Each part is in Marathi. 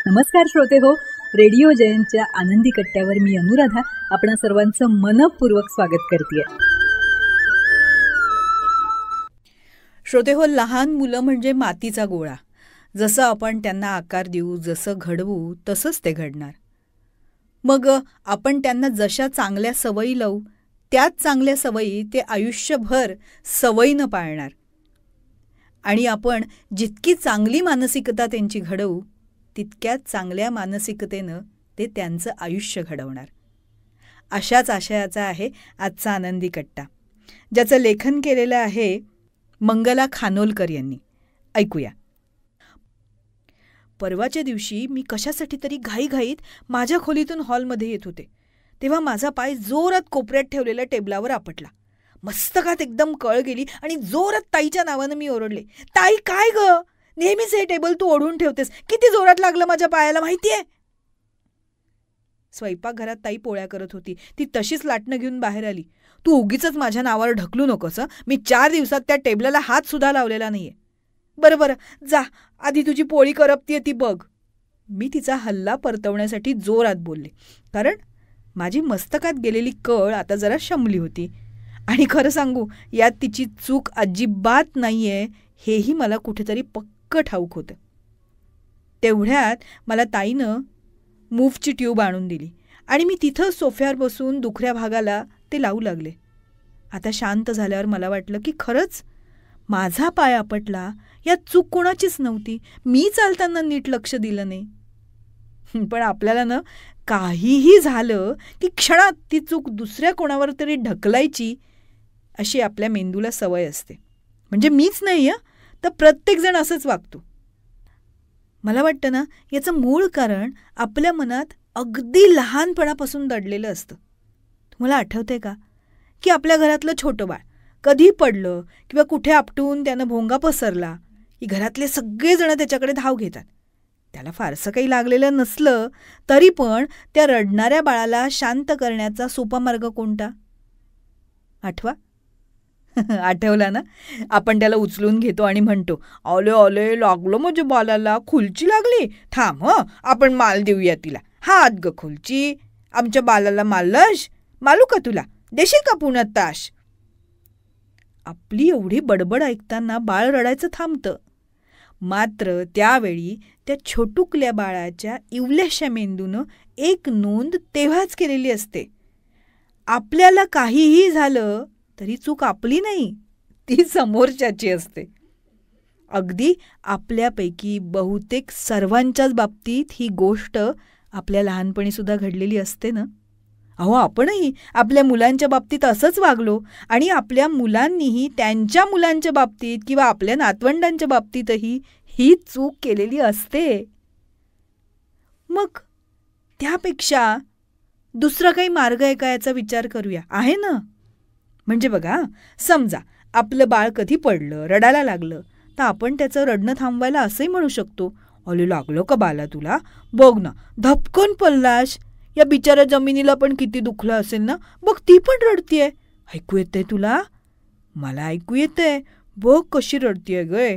नमस्कार श्रोते हो, रेडिओ जयंतच्या आनंदी कट्ट्यावर मी अनुराधा आपणा सर्वांचं मनपूर्वक स्वागत करते. श्रोते हो, लहान मुलं म्हणजे मातीचा गोळा. जसं आपण त्यांना आकार देऊ, जसं घडवू तसंच ते घडणार. मग आपण त्यांना जशा चांगल्या सवयी लावू त्याच चांगल्या सवयी ते आयुष्यभर सवयीनं पाळणार. आणि आपण जितकी चांगली मानसिकता त्यांची घडवू तितक्याच चांगल्या मानसिकतेनं ते त्यांचं आयुष्य घडवणार. अशाच आशयाचा आहे आजचा आनंदी कट्टा, ज्याचं लेखन केलेलं आहे मंगला खानोलकर यांनी. ऐकूया. परवाच्या दिवशी मी कशासाठी तरी घाईघाईत माझ्या खोलीतून हॉलमध्ये येत होते, तेव्हा माझा पाय जोरात कोपऱ्यात ठेवलेल्या टेबलावर आपटला. मस्तकात एकदम कळ गेली आणि जोरात ताईच्या नावानं मी ओरडले, ताई काय ग, नेहमीच हे टेबल तू ओढून ठेवतेस, किती जोरात लागलं माझ्या पायाला माहितीये. स्वयंपाकघरात ताई पोळ्या करत होती. ती तशीच लाटणं घेऊन बाहेर आली. तू उगीच माझ्या नावावर ढकलू नकोस, मी 4 दिवसात त्या टेबलाला हात सुद्धा लावलेला नाहीये. बरं जा, आधी तुझी पोळी करपतीये ती बघ. मी तिचा हल्ला परतवण्यासाठी जोरात बोलले, कारण माझी मस्तकात गेलेली कळ आता जरा शमली होती. आणि खरं सांगू, यात तिची चूक अजिबात नाहीये हेही मला कुठेतरी पक्क ठाऊक होतं. तेवढ्यात मला ताईनं मूव्हची ट्यूब आणून दिली आणि मी तिथं सोफ्यावर बसून दुखऱ्या भागाला ते लावू लागले. आता शांत झाल्यावर मला वाटलं की खरंच माझा पाय आपटला, यात चूक कोणाचीच नव्हती. मी चालताना नीट लक्ष दिलं नाही. पण आपल्याला काहीही झालं की क्षणात ती चूक दुसऱ्या कोणावर तरी ढकलायची अशी आपल्या मेंदूला सवय असते. म्हणजे मीच नाही तर प्रत्येकजण असंच वागतो. मला वाटतं याचं मूळ कारण आपल्या मनात अगदी लहानपणापासून दडलेलं असतं. तुम्हाला आठवतंय का की आपल्या घरातलं छोटं बाळ कधी पडलं किंवा कुठे आपटून त्यानं भोंगा पसरला की घरातले सगळेजण त्याच्याकडे धाव घेतात. त्याला फारसं काही लागलेलं नसलं तरी पण त्या रडणाऱ्या बाळाला शांत करण्याचा सोपा मार्ग कोणता? आठवा. आठवला ना? आपण त्याला उचलून घेतो आणि म्हणतो, ऑले ऑले लागलो माझ्या बालाला, खुलची लागली, थांब आपण माल देऊया तिला. हात ग खुलची, आमच्या बालाला मारलंस, मालू का तुला, देशील का पुण्यात ताश. आपली एवढी बडबड ऐकताना बाळ रडायचं थांबतं. मात्र त्यावेळी त्या छोटुकल्या बाळाच्या इवल्याशा मेंदूनं एक नोंद तेव्हाच केलेली असते, आपल्याला काहीही झालं तरी चूक आपली नाही, ती समोरच्याची असते. अगदी आपल्यापैकी बहुतेक सर्वांच्याच बाबतीत ही गोष्ट आपल्या लहानपणी सुद्धा घडलेली असते ना. अहो, आपणही आपल्या मुलांच्या बाबतीत असंच वागलो आणि आपल्या मुलांनीही त्यांच्या मुलांच्या बाबतीत किंवा आपल्या नातवंडांच्या बाबतीतही ही चूक केलेली असते. मग त्यापेक्षा दुसरा काही मार्ग आहे का याचा विचार करूया, आहे ना? म्हणजे बघा, समजा आपलं बाळ कधी पडलं, रडायला लागलं, तर आपण त्याचं रडणं थांबवायला असंही म्हणू शकतो, अले लागलं का बाला तुला, बघ ना धपकन पडलास, या बिचाऱ्या जमिनीला पण किती दुखलं असेल ना, बघ ती पण रडतीये, ऐकू येतंय तुला? मला ऐकू येतंय, बघ कशी रडतीये गय.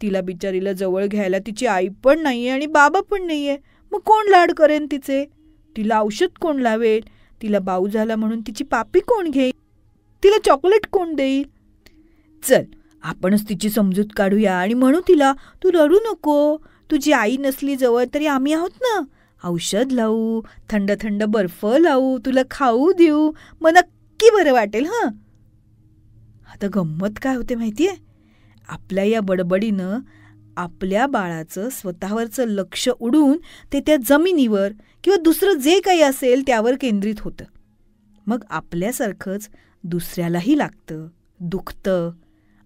तिला बिचारीला जवळ घ्यायला तिची आई पण नाहीये आणि बाबा पण नाहीये, मग कोण लाड करेन तिचे? तिला औषध कोण लावेल? तिला बाऊ झाला म्हणून तिची पापी कोण घेईल? तिला चॉकलेट कोण देईल? चल आपणच तिची समजूत काढूया आणि म्हणू तिला, तू रडू नको, तुझी आई नसली जवळ तरी आम्ही आहोत ना, औषध लावू, थंड थंड बर्फ लावू, तुला खाऊ देऊ, मग नक्की बरं वाटेल. आता गंमत काय होते माहितीये, आपल्या या बडबडीनं आपल्या बाळाचं स्वतःवरचं लक्ष उडून ते त्या जमिनीवर किंवा दुसरं जे काही असेल त्यावर केंद्रित होतं. मग आपल्यासारखंच दुसऱ्यालाही लागतं, दुखतं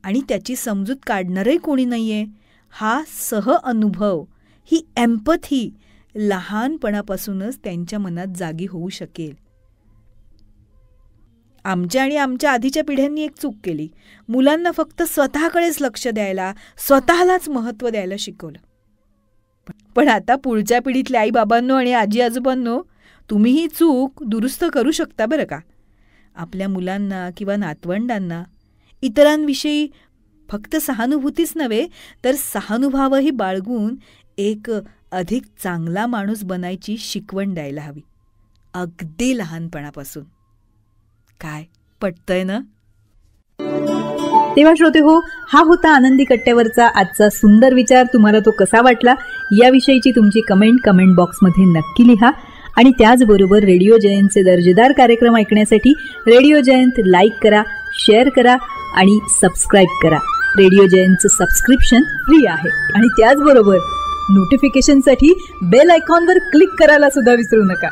आणि त्याची समजूत काढणारही कोणी नाहीये. हा सहअनुभव, ही एम्पथी लहानपणापासूनच त्यांच्या मनात जागी होऊ शकेल. आमच्या आणि आमच्या आधीच्या पिढ्यांनी एक चूक केली, मुलांना फक्त स्वतःकडेच लक्ष द्यायला, स्वतःलाच महत्त्व द्यायला शिकवलं. पण आता पुढच्या पिढीतल्या आई बाबांनो आणि आजी आजोबांनो, तुम्ही ही चूक दुरुस्त करू शकता बरं का. आपल्या मुलांना किंवा नातवंडांना इतरांविषयी फक्त सहानुभूतीच नव्हे तर सहानुभावही बाळगून एक अधिक चांगला माणूस बनायची शिकवण द्यायला हवी, अगदी लहानपणापासून. काय पटतंय ना? तेव्हा श्रोते हो, हा होता आनंदी कट्ट्यावरचा आजचा सुंदर विचार. तुम्हाला तो कसा वाटला याविषयीची तुमची कमेंट बॉक्समध्ये नक्की लिहा. आणि त्याचबरोबर रेडिओ जयंतचे दर्जेदार कार्यक्रम ऐकण्यासाठी रेडिओ जयंत लाईक करा, शेअर करा आणि सबस्क्राईब करा. रेडिओ जयंतचं सबस्क्रिप्शन फ्री आहे. आणि त्याचबरोबर नोटिफिकेशनसाठी बेल आयकॉनवर क्लिक करायला सुद्धा विसरू नका.